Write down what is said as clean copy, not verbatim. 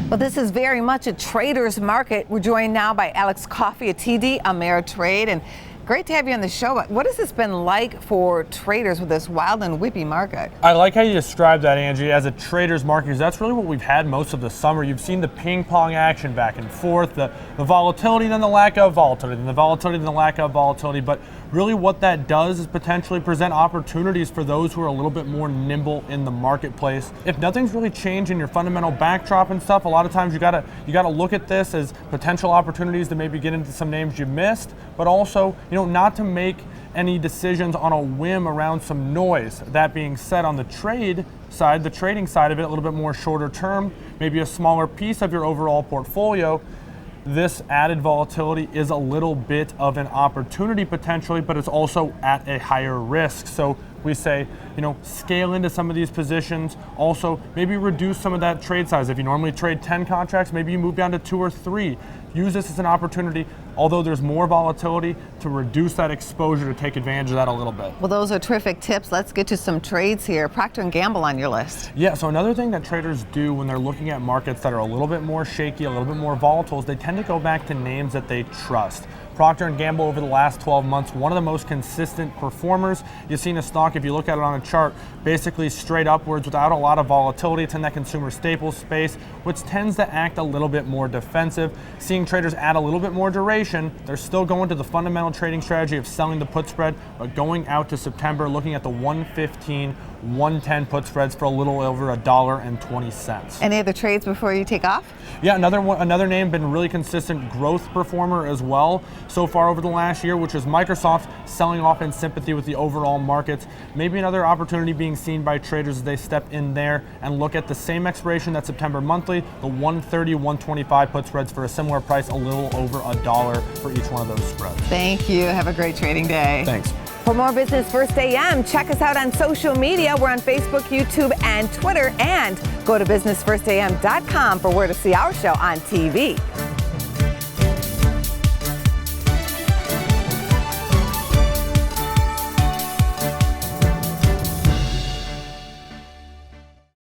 Well, this is very much a trader's market. We're joined now by Alex Coffey at TD Ameritrade, and great to have you on the show. What has this been like for traders with this wild and whippy market? I like how you described that, Angie, as a trader's market, because that's really what we've had most of the summer. You've seen the ping-pong action back and forth, the volatility, then the lack of volatility, then the volatility, then the lack of volatility. But really what that does is potentially present opportunities for those who are a little bit more nimble in the marketplace. If nothing's really changed in your fundamental backdrop and stuff, a lot of times you gotta look at this as potential opportunities to maybe get into some names you missed, but also, not to make any decisions on a whim around some noise. That being said, on the trade side, the trading side of it, a little bit more shorter term, maybe a smaller piece of your overall portfolio, this added volatility is a little bit of an opportunity potentially, but it's also at a higher risk. So we say, scale into some of these positions. Also, maybe reduce some of that trade size. If you normally trade 10 contracts, maybe you move down to 2 or 3. Use this as an opportunity, although there's more volatility, to reduce that exposure, to take advantage of that a little bit. Well, those are terrific tips. Let's get to some trades here. Procter & Gamble on your list. Yeah, so another thing that traders do when they're looking at markets that are a little bit more shaky, a little bit more volatile, is they tend to go back to names that they trust. Procter & Gamble over the last 12 months, one of the most consistent performers. You've seen a stock, if you look at it on a chart, basically straight upwards without a lot of volatility. It's in that consumer staples space, which tends to act a little bit more defensive. Seeing traders add a little bit more duration, they're still going to the fundamental trading strategy of selling the put spread, but going out to September, looking at the 115, 110 put spreads for a little over $1.20. Any other trades before you take off? Yeah, another name, been really consistent growth performer as well so far over the last year, which is Microsoft, selling off in sympathy with the overall markets. Maybe another opportunity being seen by traders as they step in there and look at the same expiration that September monthly, the 130, 125 put spreads for a similar price, a little over $1 for each one of those spreads. Thank you. Have a great trading day. Thanks. For more Business First AM, check us out on social media. We're on Facebook, YouTube, and Twitter. And go to businessfirstam.com for where to see our show on TV.